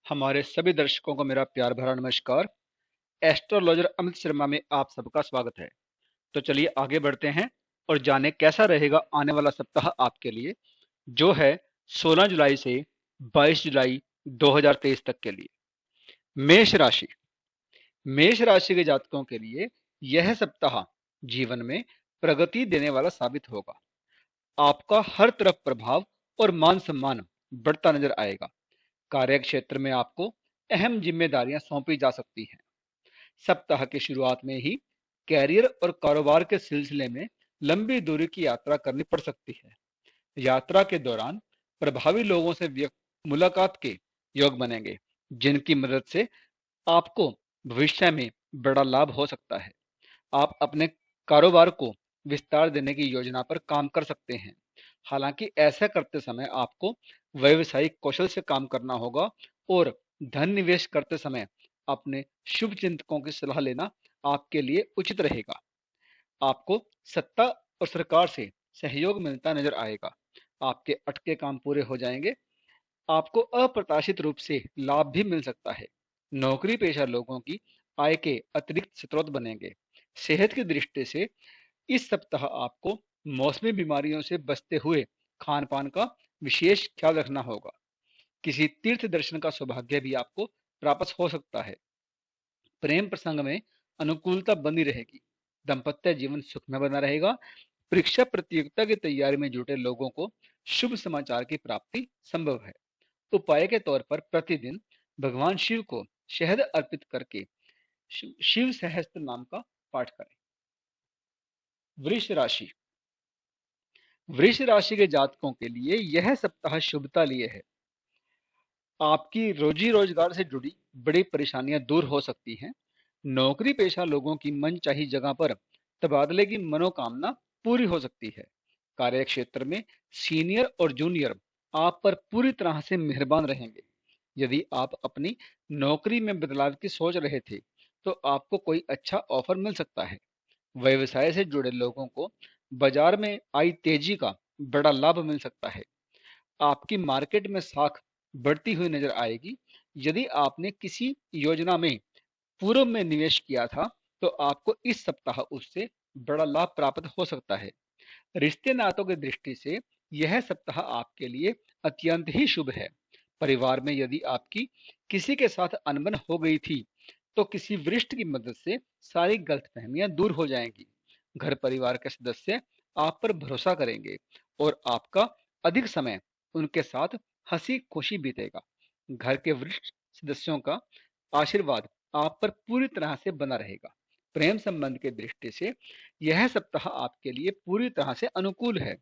हमारे सभी दर्शकों को मेरा प्यार भरा नमस्कार। एस्ट्रोलॉजर अमित शर्मा में आप सबका स्वागत है। तो चलिए आगे बढ़ते हैं और जाने कैसा रहेगा आने वाला सप्ताह आपके लिए, जो है 16 जुलाई से 22 जुलाई 2023 तक के लिए। मेष राशि। मेष राशि के जातकों के लिए यह सप्ताह जीवन में प्रगति देने वाला साबित होगा। आपका हर तरफ प्रभाव और मान सम्मान बढ़ता नजर आएगा। कार्य क्षेत्र में आपको अहम जिम्मेदारियां सौंपी जा सकती हैं। सप्ताह की शुरुआत में ही कैरियर और कारोबार के सिलसिले में लंबी दूरी की यात्रा करनी पड़ सकती है। यात्रा के दौरान प्रभावी लोगों से मुलाकात के योग बनेंगे, जिनकी मदद से आपको भविष्य में बड़ा लाभ हो सकता है। आप अपने कारोबार को विस्तार देने की योजना पर काम कर सकते हैं। हालांकि ऐसा करते समय आपको व्यावसायिक कौशल से काम करना होगा और धन निवेश करते समय अपने शुभ चिंतकों की सलाह लेना आपके लिए उचित रहेगा। आपको सत्ता और सरकार से सहयोग मिलता नजर आएगा। आपके अटके काम पूरे हो जाएंगे। आपको अप्रत्याशित रूप से लाभ भी मिल सकता है। नौकरी पेशा लोगों की आय के अतिरिक्त स्रोत बनेंगे। सेहत की दृष्टि से इस सप्ताह आपको मौसमी बीमारियों से बचते हुए खान पान का विशेष ख्याल रखना होगा। किसी तीर्थ दर्शन का सौभाग्य भी आपको प्राप्त हो सकता है। प्रेम प्रसंग में अनुकूलता बनी रहेगी। दाम्पत्य जीवन सुखमय बना रहेगा। परीक्षा प्रतियोगिता की तैयारी में जुटे लोगों को शुभ समाचार की प्राप्ति संभव है। उपाय के तौर पर प्रतिदिन भगवान शिव को शहद अर्पित करके शिव सहस्त्र नाम का पाठ करें। वृष राशि। वृष राशि के जातकों के लिए यह सप्ताह शुभता लिए है। आपकी रोजी रोजगार से जुड़ी बड़ी परेशानियां दूर हो सकती हैं। नौकरी पेशा लोगों की मनचाही जगह पर तबादले की मनोकामना पूरी हो सकती है। कार्य क्षेत्र में सीनियर और जूनियर आप पर पूरी तरह से मेहरबान रहेंगे। यदि आप अपनी नौकरी में बदलाव की सोच रहे थे, तो आपको कोई अच्छा ऑफर मिल सकता है। व्यवसाय से जुड़े लोगों को बाजार में आई तेजी का बड़ा लाभ मिल सकता है। आपकी मार्केट में साख बढ़ती हुई नजर आएगी। यदि आपने किसी योजना में पूर्व में निवेश किया था, तो आपको इस सप्ताह उससे बड़ा लाभ प्राप्त हो सकता है। रिश्ते नातों की दृष्टि से यह सप्ताह आपके लिए अत्यंत ही शुभ है। परिवार में यदि आपकी किसी के साथ अनबन हो गई थी, तो किसी वरिष्ठ की मदद से सारी गलतफहमियां दूर हो जाएंगी। घर परिवार के सदस्य आप पर भरोसा करेंगे और आपका अधिक समय उनके साथ हंसी खुशी बीतेगा। घर के वरिष्ठ सदस्यों का आशीर्वाद आप पर पूरी तरह से बना रहेगा। प्रेम संबंध की दृष्टि से यह सप्ताह आपके लिए पूरी तरह से अनुकूल है।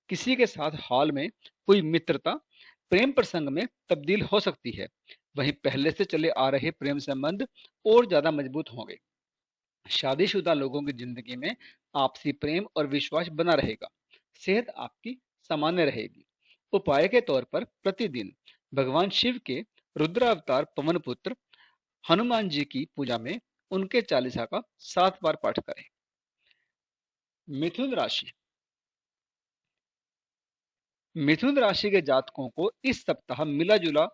किसी के साथ हाल में कोई मित्रता प्रेम प्रसंग में तब्दील हो सकती है। वहीं पहले से चले आ रहे प्रेम संबंध और ज्यादा मजबूत होंगे। शादीशुदा लोगों की जिंदगी में आपसी प्रेम और विश्वास बना रहेगा। सेहत आपकी सामान्य रहेगी। उपाय के तौर पर प्रतिदिन भगवान शिव के रुद्रावतार पवन पुत्र हनुमान जी की पूजा में उनके चालीसा का 7 बार पाठ करें। मिथुन राशि। मिथुन राशि के जातकों को इस सप्ताह मिला जुला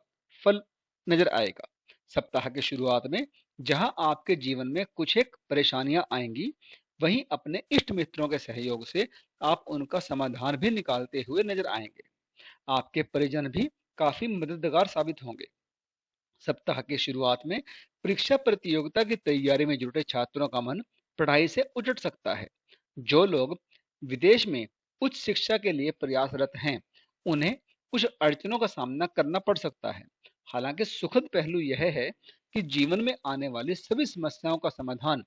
फल नजर आएगा। सप्ताह की शुरुआत में जहां आपके जीवन में कुछ एक परेशानियां आएंगी, वहीं अपने इष्ट मित्रों के सहयोग से आप उनका समाधान भी निकालते हुए नजर आएंगे। आपके परिजन भी काफी मददगार साबित होंगे। सप्ताह की शुरुआत में परीक्षा प्रतियोगिता की तैयारी में जुटे छात्रों का मन पढ़ाई से उचट सकता है। जो लोग विदेश में उच्च शिक्षा के लिए प्रयासरत हैं, उन्हें कुछ अड़चनों का सामना करना पड़ सकता है। हालांकि सुखद पहलू यह है कि जीवन में आने वाली सभी समस्याओं का समाधान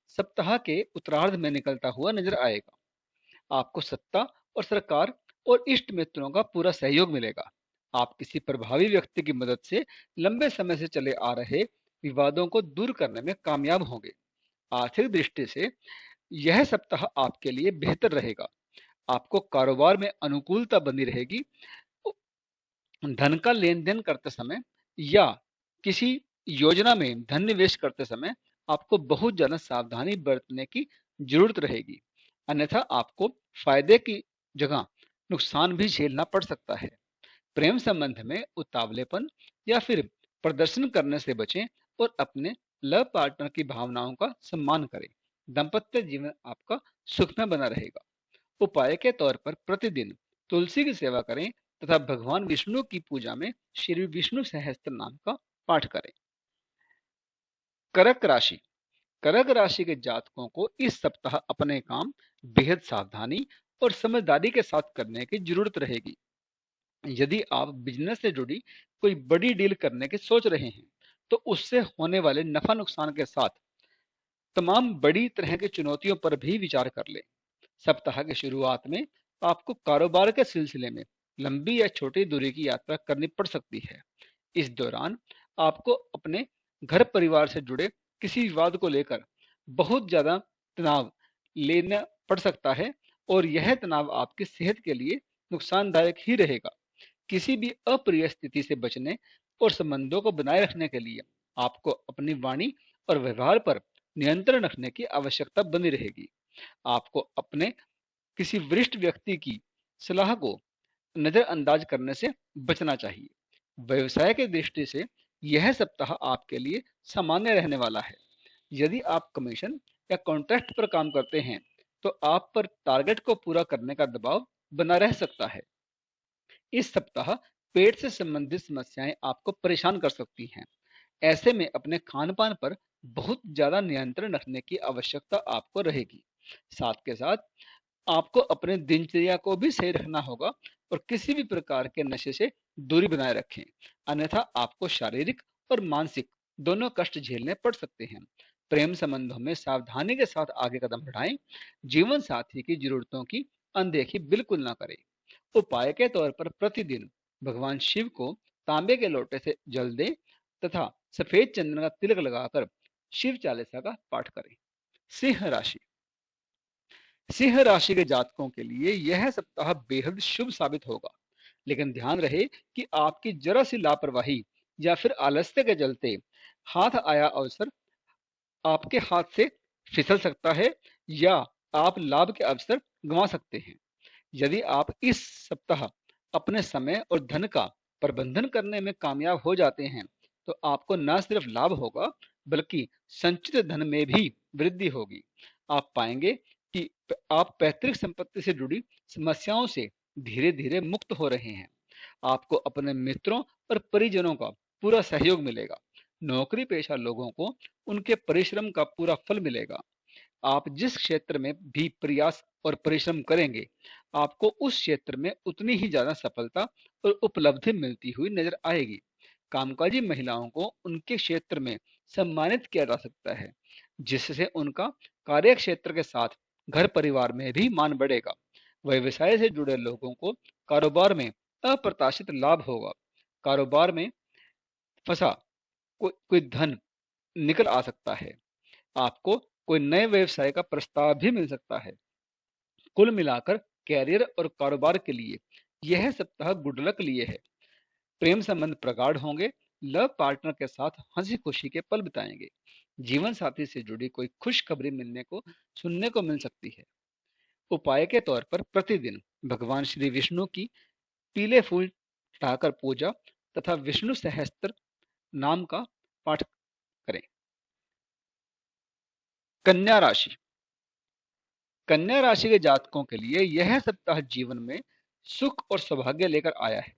सप्ताह के उत्तरार्ध में निकलता हुआ नजर आएगा। आपको सत्ता और सरकार और इष्ट मित्रों का पूरा सहयोग मिलेगा। आप किसी प्रभावी व्यक्ति की मदद से लंबे समय से चले आ रहे विवादों को दूर करने में कामयाब होंगे। आर्थिक दृष्टि से यह सप्ताह आपके लिए बेहतर रहेगा। आपको कारोबार में अनुकूलता बनी रहेगी। धन का लेन देन करते समय या किसी योजना में धन निवेश करते समय आपको बहुत ज्यादा सावधानी बरतने की जरूरत रहेगी। अन्यथा आपको फायदे की जगह नुकसान भी झेलना पड़ सकता है। प्रेम संबंध में उतावलेपन या फिर प्रदर्शन करने से बचें और अपने लव पार्टनर की भावनाओं का सम्मान करें। दाम्पत्य जीवन आपका सुखमय बना रहेगा। उपाय के तौर पर प्रतिदिन तुलसी की सेवा करें तथा भगवान विष्णु की पूजा में श्री विष्णु सहस्त्र नाम का पाठ करें। कर्क राशि। कर्क राशि के जातकों को इस सप्ताह अपने काम बेहद सावधानी और समझदारी के साथ करने की जरूरत रहेगी। यदि आप बिजनेस से जुड़ी कोई बड़ी डील करने की सोच रहे हैं तो उससे होने वाले नफा नुकसान के साथ तमाम बड़ी तरह की चुनौतियों पर भी विचार कर लें। सप्ताह की शुरुआत में आपको कारोबार के सिलसिले में लंबी या छोटी दूरी की यात्रा करनी पड़ सकती है। इस दौरान आपको अपने घर परिवार से जुड़े किसी विवाद को लेकर बहुत ज्यादा तनाव लेना पड़ सकता है और यह तनाव आपकी सेहत के लिए नुकसानदायक ही रहेगा। किसी भी अप्रिय स्थिति से बचने और संबंधों को बनाए रखने के लिए आपको अपनी वाणी और व्यवहार पर नियंत्रण रखने की आवश्यकता बनी रहेगी। आपको अपने किसी वरिष्ठ व्यक्ति की सलाह को नजरअंदाज करने से बचना चाहिए। व्यवसाय की दृष्टि से यह सप्ताह आपके लिए सामान्य रहने वाला है। यदि आप कमीशन या कॉन्ट्रैक्ट पर काम करते हैं तो आप पर टारगेट को पूरा करने का दबाव बना रह सकता है। इस सप्ताह पेट से संबंधित समस्याएं आपको परेशान कर सकती हैं। ऐसे में अपने खान पान पर बहुत ज्यादा नियंत्रण रखने की आवश्यकता आपको रहेगी। साथ के साथ आपको अपने दिनचर्या को भी सही रखना होगा और किसी भी प्रकार के नशे से दूरी बनाए रखें, अन्यथा आपको शारीरिक और मानसिक दोनों कष्ट झेलने पड़ सकते हैं। प्रेम संबंधों में सावधानी के साथ आगे कदम बढ़ाएं। जीवन साथी की जरूरतों की अनदेखी बिल्कुल ना करें। उपाय के तौर पर प्रतिदिन भगवान शिव को तांबे के लोटे से जल दें तथा सफेद चंदन का तिलक लगाकर शिव चालीसा का पाठ करें। सिंह राशि। सिंह राशि के जातकों के लिए यह सप्ताह बेहद शुभ साबित होगा, लेकिन ध्यान रहे कि आपकी जरा सी लापरवाही या फिर आलस्य के चलते हाथ आया अवसर आपके हाथ से फिसल सकता है या आप लाभ के अवसर गंवा सकते हैं। यदि आप इस सप्ताह अपने समय और धन का प्रबंधन करने में कामयाब हो जाते हैं तो आपको न सिर्फ लाभ होगा बल्कि संचित धन में भी वृद्धि होगी। आप पाएंगे कि आप पैतृक संपत्ति से जुड़ी समस्याओं से धीरे धीरे मुक्त हो रहे हैं। आपको अपने मित्रों और परिजनों का पूरा सहयोग मिलेगा। नौकरी पेशा लोगों को उनके परिश्रम का पूरा फल मिलेगा। आप जिस क्षेत्र में भी प्रयास और परिश्रम करेंगे आपको उस क्षेत्र में उतनी ही ज्यादा सफलता और उपलब्धि मिलती हुई नजर आएगी। कामकाजी महिलाओं को उनके क्षेत्र में सम्मानित किया जा सकता है, जिससे उनका कार्य क्षेत्र के साथ घर परिवार में भी मान बढ़ेगा। व्यवसाय से जुड़े लोगों को कारोबार में अप्रत्याशित लाभ होगा। कारोबार में फंसा कोई धन निकल आ सकता है। आपको कोई नए व्यवसाय का प्रस्ताव भी मिल सकता है। कुल मिलाकर कैरियर और कारोबार के लिए यह सप्ताह गुड लक लिए है। प्रेम संबंध प्रगाढ़ होंगे। लव पार्टनर के साथ हंसी खुशी के पल बिताएंगे। जीवन साथी से जुड़ी कोई खुशखबरी मिलने को सुनने को मिल सकती है। उपाय के तौर पर प्रतिदिन भगवान श्री विष्णु की पीले फूल चढ़ाकर पूजा तथा विष्णु सहस्त्र नाम का पाठ करें। कन्या राशि। कन्या राशि के जातकों के लिए यह सप्ताह जीवन में सुख और सौभाग्य लेकर आया है।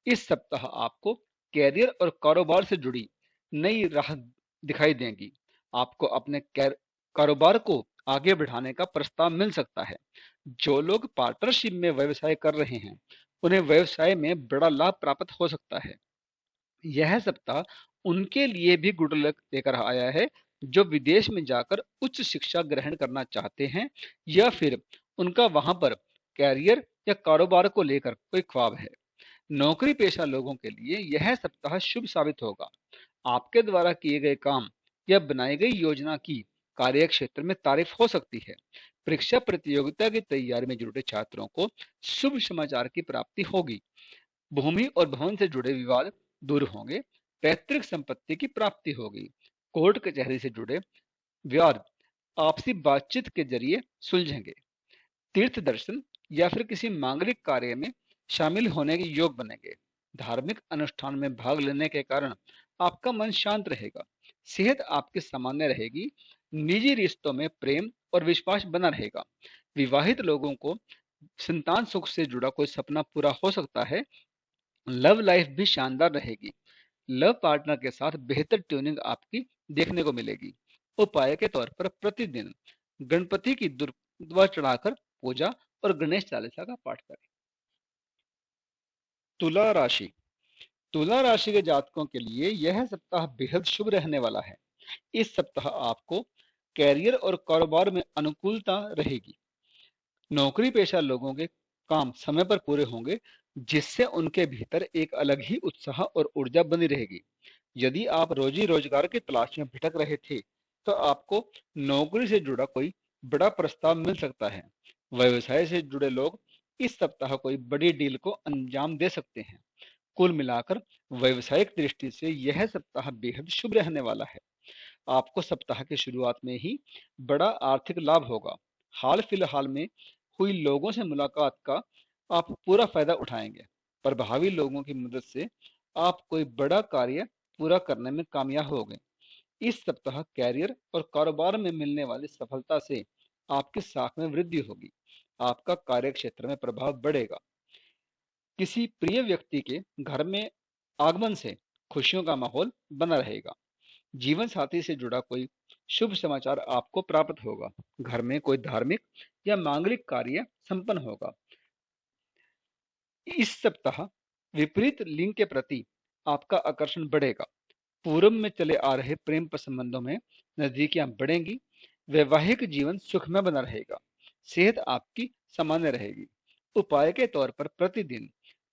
इस सप्ताह आपको कैरियर और कारोबार से जुड़ी नई राह दिखाई देंगी। आपको अपने कारोबार को आगे बढ़ाने का प्रस्ताव मिल सकता है। जो लोग पार्टनरशिप में व्यवसाय कर रहे हैं उन्हें व्यवसाय में बड़ा लाभ प्राप्त हो सकता है। यह सप्ताह उनके लिए भी गुड लक लेकर आया है जो विदेश में जाकर उच्च शिक्षा ग्रहण करना चाहते हैं या फिर उनका वहां पर कैरियर या कारोबार को लेकर कोई ख्वाब है। नौकरी पेशा लोगों के लिए यह सप्ताह शुभ साबित होगा। आपके द्वारा किए गए काम या बनाई गई योजना की कार्य क्षेत्र में तारीफ हो सकती है। परीक्षा प्रतियोगिता की तैयारी में जुटे छात्रों को शुभ समाचार की प्राप्ति होगी। भूमि और भवन से जुड़े विवाद दूर होंगे। पैतृक संपत्ति की प्राप्ति होगी। कोर्ट कचहरी से जुड़े विवाद आपसी बातचीत के जरिए सुलझेंगे। तीर्थ दर्शन या फिर किसी मांगलिक कार्य में शामिल होने के योग बनेंगे। धार्मिक अनुष्ठान में भाग लेने के कारण आपका मन शांत रहेगा, सेहत आपकी सामान्य रहेगी, निजी रिश्तों में प्रेम और विश्वास बना रहेगा। विवाहित लोगों को संतान सुख से जुड़ा कोई सपना पूरा हो सकता है। लव लाइफ भी शानदार रहेगी। लव पार्टनर के साथ बेहतर ट्यूनिंग आपकी देखने को मिलेगी। उपाय के तौर पर प्रतिदिन गणपति की दुर्वा चढ़ाकर पूजा और गणेश चालीसा का पाठ करें। तुला राशि। तुला राशि के जातकों के लिए यह सप्ताह बेहद शुभ रहने वाला है। इस सप्ताह आपको कैरियर और कारोबार में अनुकूलता रहेगी। नौकरी पेशा लोगों के काम समय पर पूरे होंगे, जिससे उनके भीतर एक अलग ही उत्साह और ऊर्जा बनी रहेगी। यदि आप रोजी रोजगार की तलाश में भटक रहे थे, तो आपको नौकरी से जुड़ा कोई बड़ा प्रस्ताव मिल सकता है। व्यवसाय से जुड़े लोग इस सप्ताह कोई बड़ी डील को अंजाम दे सकते हैं। कुल मिलाकर व्यवसायिक दृष्टि से यह सप्ताह बेहद शुभ रहने वाला है। आपको सप्ताह की शुरुआत में ही बड़ा आर्थिक लाभ होगा। हाल फिलहाल में हुई लोगों से मुलाकात का आप पूरा फायदा उठाएंगे। प्रभावी लोगों की मदद से आप कोई बड़ा कार्य पूरा करने में कामयाब होंगे। इस सप्ताह कैरियर और कारोबार में मिलने वाली सफलता से आपकी साख में वृद्धि होगी। आपका कार्य क्षेत्र में प्रभाव बढ़ेगा। किसी प्रिय व्यक्ति के घर में आगमन से खुशियों का माहौल बना रहेगा। जीवन साथी से जुड़ा कोई शुभ समाचार आपको प्राप्त होगा। घर में कोई धार्मिक या मांगलिक कार्य संपन्न होगा। इस सप्ताह विपरीत लिंग के प्रति आपका आकर्षण बढ़ेगा। पूर्व में चले आ रहे प्रेम संबंधों में नजदीकियां बढ़ेंगी। वैवाहिक जीवन सुखमय बना रहेगा। सेहत आपकी सामान्य रहेगी। उपाय के तौर पर प्रतिदिन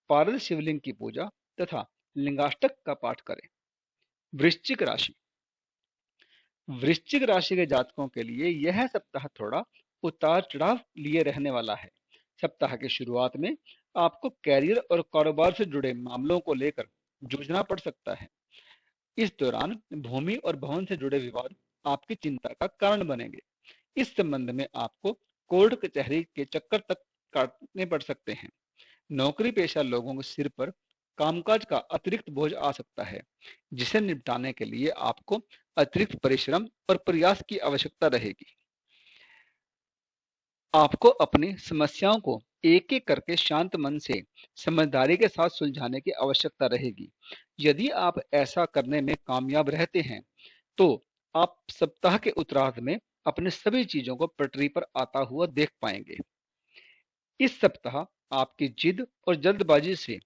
पारद शिवलिंग की पूजा तथा लिंगाष्टक का पाठ करें। वृश्चिक राशि। वृश्चिक राशि के जातकों के लिए यह सप्ताह थोड़ा उतार चढ़ाव लिए रहने वाला है। सप्ताह की शुरुआत में आपको कैरियर और कारोबार से जुड़े मामलों को लेकर जूझना पड़ सकता है। इस दौरान भूमि और भवन से जुड़े विवाद आपकी चिंता का कारण बनेंगे। इस संबंध में आपको कोर्ट कचहरी के चक्कर तक काटने पड़ सकते हैं। नौकरी पेशा लोगों के सिर पर कामकाज का अतिरिक्त बोझ आ सकता है, जिसे निपटाने के लिए आपको अतिरिक्त परिश्रम और प्रयास की आवश्यकता रहेगी। आपको अपनी समस्याओं को एक एक करके शांत मन से समझदारी के साथ सुलझाने की आवश्यकता रहेगी। यदि आप ऐसा करने में कामयाब रहते हैं, तो आप सप्ताह के उत्तरार्ध में अपनी सभी चीजों को पटरी पर आता हुआ देख पाएंगे। इस सप्ताह आपकी जिद और जल्दबाजी से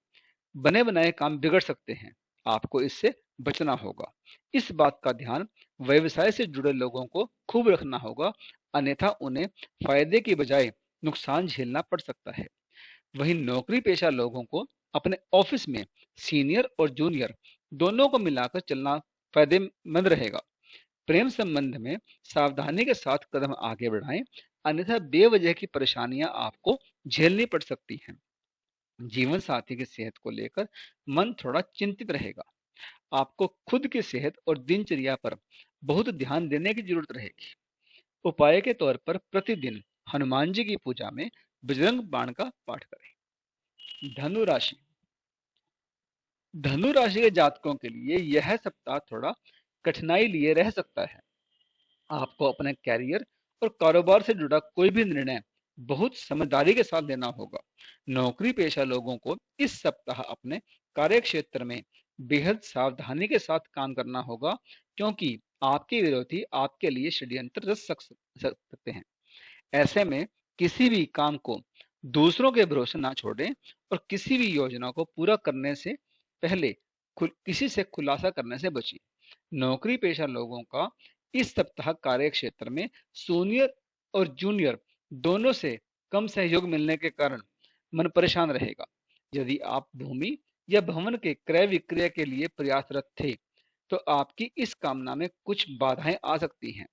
बने बनाए काम बिगड़ सकते हैं। आपको इससे बचना होगा। इस बात का ध्यान व्यवसाय से जुड़े लोगों को खूब रखना होगा, अन्यथा उन्हें फायदे की बजाय नुकसान झेलना पड़ सकता है। वहीं नौकरी पेशा लोगों को अपने ऑफिस में सीनियर और जूनियर दोनों को मिलाकर चलना फायदेमंद रहेगा। प्रेम संबंध में सावधानी के साथ कदम आगे बढ़ाएं, अन्यथा बेवजह की परेशानियां आपको झेलनी पड़ सकती हैं। जीवन साथी की सेहत को लेकर मन थोड़ा चिंतित रहेगा। आपको खुद की सेहत और दिनचर्या पर बहुत ध्यान देने की जरूरत रहेगी। उपाय के तौर पर प्रतिदिन हनुमान जी की पूजा में बजरंग बाण का पाठ करें। धनु राशि। धनु राशि के जातकों के लिए यह सप्ताह थोड़ा कठिनाई लिए रह सकता है। आपको अपने कैरियर और कारोबार से जुड़ा कोई भी निर्णय बहुत समझदारी के साथ लेना होगा। नौकरी पेशा लोगों को इस सप्ताह अपने कार्य क्षेत्र में बेहद सावधानी के साथ काम करना होगा, क्योंकि आपके विरोधी आपके लिए षड्यंत्र रच सकते हैं। ऐसे में किसी भी काम को दूसरों के भरोसे ना छोड़ें और किसी भी योजना को पूरा करने से पहले किसी से खुलासा करने से बचिए। नौकरी पेशा लोगों का इस सप्ताह कार्य क्षेत्र में सीनियर और जूनियर दोनों से कम सहयोग मिलने के कारण मन परेशान रहेगा। यदि आप भूमि या भवन के क्रय विक्रय के लिए प्रयासरत थे, तो आपकी इस कामना में कुछ बाधाएं आ सकती हैं।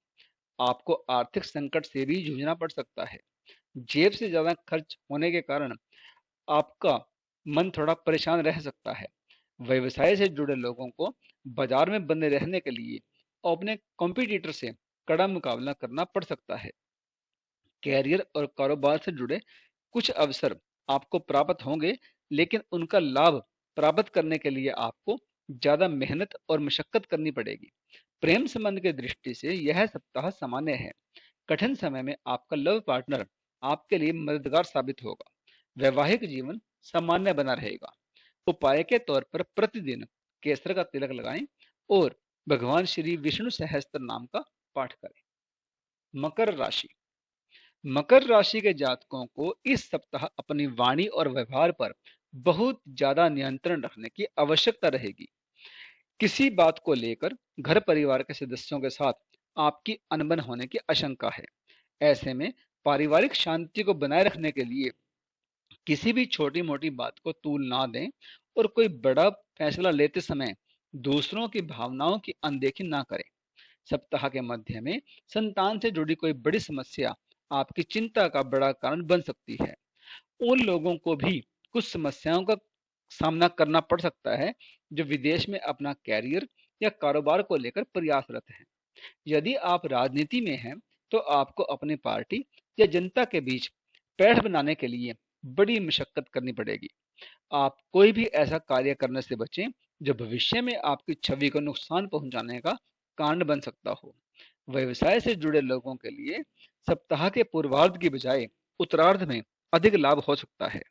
आपको आर्थिक संकट से भी जूझना पड़ सकता है। जेब से ज्यादा खर्च होने के कारण आपका मन थोड़ा परेशान रह सकता है। व्यवसाय से जुड़े लोगों को बाजार में बने रहने के लिए अपने कॉम्पिटिटर से कड़ा मुकाबला करना पड़ सकता है। कैरियर और कारोबार से जुड़े कुछ अवसर आपको प्राप्त होंगे, लेकिन उनका लाभ प्राप्त करने के लिए आपको ज्यादा मेहनत और मशक्कत करनी पड़ेगी। प्रेम संबंध की दृष्टि से यह सप्ताह सामान्य है। कठिन समय में आपका लव पार्टनर आपके लिए मददगार साबित होगा। वैवाहिक जीवन सामान्य बना रहेगा। उपाय के तौर पर प्रतिदिन केसर का तिलक लगाएं और भगवान श्री विष्णु सहस्त्र नाम का पाठ करें। मकर राशि। मकर राशि के जातकों को इस सप्ताह अपनी वाणी और व्यवहार पर बहुत ज्यादा नियंत्रण रखने की आवश्यकता रहेगी। किसी बात को लेकर घर परिवार के सदस्यों के साथ आपकी अनबन होने की आशंका है। ऐसे में पारिवारिक शांति को बनाए रखने के लिए किसी भी छोटी मोटी बात को तूल ना दें और कोई बड़ा फैसला लेते समय दूसरों की भावनाओं की अनदेखी ना करें। सप्ताह के मध्य में संतान से जुड़ी कोई बड़ी समस्या आपकी चिंता का बड़ा कारण बन सकती है। उन लोगों को भी कुछ समस्याओं का सामना करना पड़ सकता है जो विदेश में अपना कैरियर या कारोबार को लेकर प्रयासरत हैं। यदि आप राजनीति में हैं तो आपको अपनी पार्टी या जनता के बीच पैठ बनाने के लिए बड़ी मशक्कत करनी पड़ेगी। आप कोई भी ऐसा कार्य करने से बचें जो भविष्य में आपकी छवि को नुकसान पहुंचाने का कारण बन सकता हो। व्यवसाय से जुड़े लोगों के लिए सप्ताह के पूर्वार्ध की बजाय उत्तरार्ध में अधिक लाभ हो सकता है।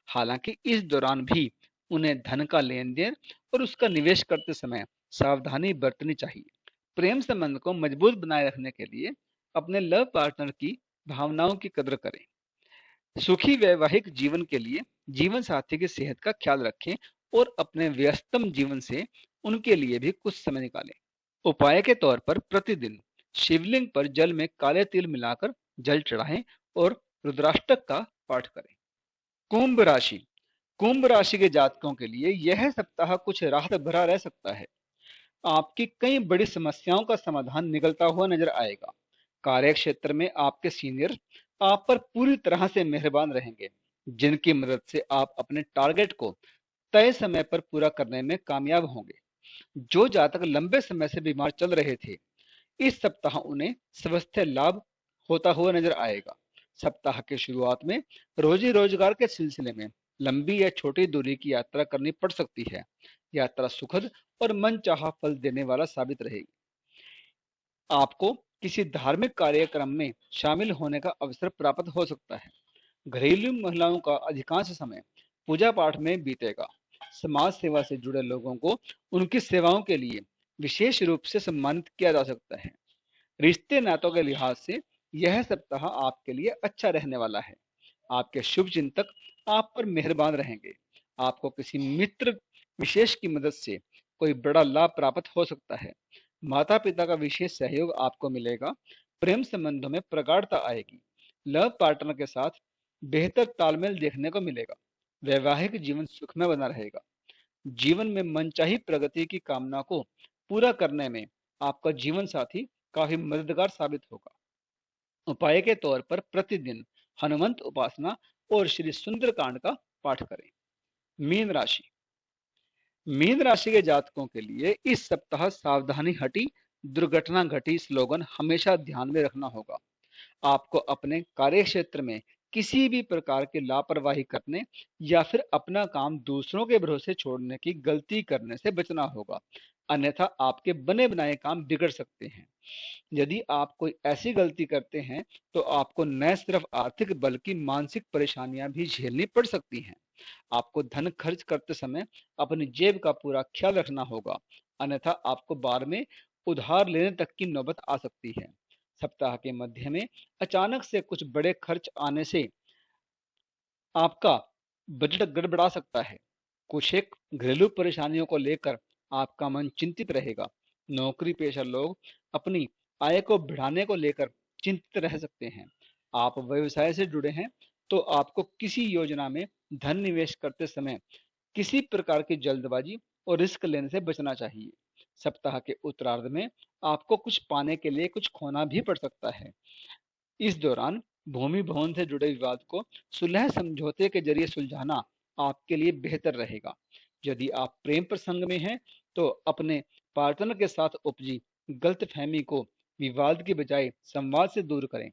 हालांकि इस दौरान भी उन्हें धन का लेन देन और उसका निवेश करते समय सावधानी बरतनी चाहिए। प्रेम संबंध को मजबूत बनाए रखने के लिए अपने लव पार्टनर की भावनाओं की कदर करें। सुखी वैवाहिक जीवन के लिए जीवन साथी की सेहत का ख्याल रखें और अपने व्यस्तम जीवन से उनके लिए भी कुछ समय निकालें। उपाय के तौर पर प्रतिदिन शिवलिंग पर जल में काले तिल मिलाकर जल चढ़ाएं और रुद्राष्टक का पाठ करें। कुंभ राशि। कुंभ राशि के जातकों के लिए यह सप्ताह कुछ राहत भरा रह सकता है। आपकी कई बड़ी समस्याओं का समाधान निकलता हुआ नजर आएगा। कार्य क्षेत्र में आपके सीनियर आप पर पूरी तरह से मेहरबान रहेंगे, जिनकी मदद से आप अपने टारगेट को तय समय पर पूरा करने में कामयाब होंगे। जो जातक लंबे समय से बीमार चल रहे थे, इस सप्ताह उन्हें स्वास्थ्य लाभ होता हुआ नजर आएगा। सप्ताह के शुरुआत में रोजी रोजगार के सिलसिले में लंबी या छोटी दूरी की यात्रा करनी पड़ सकती है। यात्रा सुखद और मनचाहा फल देने वाला साबित रहेगी। आपको किसी धार्मिक कार्यक्रम में शामिल होने का अवसर प्राप्त हो सकता है। घरेलू महिलाओं का अधिकांश समय पूजा पाठ में बीतेगा। समाज सेवा से जुड़े लोगों को उनकी सेवाओं के लिए विशेष रूप से सम्मानित किया जा सकता है। रिश्ते नातों के लिहाज से यह सप्ताह आपके लिए अच्छा रहने वाला है। आपके शुभ चिंतक आप पर मेहरबान रहेंगे। आपको किसी मित्र विशेष की मदद से कोई बड़ा लाभ प्राप्त हो सकता है। माता पिता का विशेष सहयोग आपको मिलेगा। प्रेम संबंधों में प्रगाढ़ता आएगी। लव पार्टनर के साथ बेहतर तालमेल देखने को मिलेगा। वैवाहिक जीवन सुखमय बना रहेगा। जीवन में मनचाही प्रगति की कामना को पूरा करने में आपका जीवन साथी काफी मददगार साबित होगा। उपाय के तौर पर प्रतिदिन हनुमंत उपासना और श्री सुंदरकांड का पाठ करें। मीन राशि। मीन राशि के जातकों के लिए इस सप्ताह सावधानी हटी दुर्घटना घटी स्लोगन हमेशा ध्यान में रखना होगा। आपको अपने कार्य क्षेत्र में किसी भी प्रकार की लापरवाही करने या फिर अपना काम दूसरों के भरोसे छोड़ने की गलती करने से बचना होगा, अन्यथा आपके बने बनाए काम बिगड़ सकते हैं। यदि आप कोई ऐसी गलती करते हैं तो आपको न सिर्फ आर्थिक बल्कि मानसिक परेशानियां भी झेलनी पड़ सकती हैं। आपको धन खर्च करते समय अपनी जेब का पूरा ख्याल रखना होगा, अन्यथा आपको बाद में उधार लेने तक की नौबत आ सकती है। सप्ताह के मध्य में अचानक से कुछ बड़े खर्च आने से आपका बजट गड़बड़ा सकता है। कुछ एक घरेलू परेशानियों को लेकर आपका मन चिंतित रहेगा। नौकरी पेशा लोग अपनी आय को बढ़ाने को लेकर चिंतित रह सकते हैं। आप व्यवसाय से जुड़े हैं तो आपको किसी योजना में धन निवेश करते समय किसी प्रकार की जल्दबाजी और रिस्क लेने से बचना चाहिए। सप्ताह के उत्तरार्ध में आपको कुछ पाने के लिए कुछ खोना भी पड़ सकता है। इस दौरान भूमि भवन से जुड़े विवाद को सुलह समझौते के जरिए सुलझाना आपके लिए बेहतर रहेगा। यदि आप प्रेम प्रसंग में हैं तो अपने पार्टनर के साथ उपजी गलतफहमी को विवाद की बजाय संवाद से दूर करें।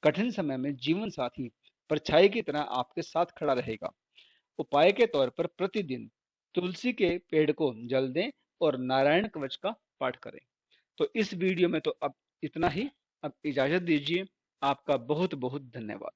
कठिन समय में जीवन साथी परछाई की तरह आपके साथ खड़ा रहेगा। उपाय के तौर पर प्रतिदिन तुलसी के पेड़ को जल दें और नारायण कवच का पाठ करें। तो इस वीडियो में तो अब इतना ही। अब इजाजत दीजिए। आपका बहुत बहुत धन्यवाद।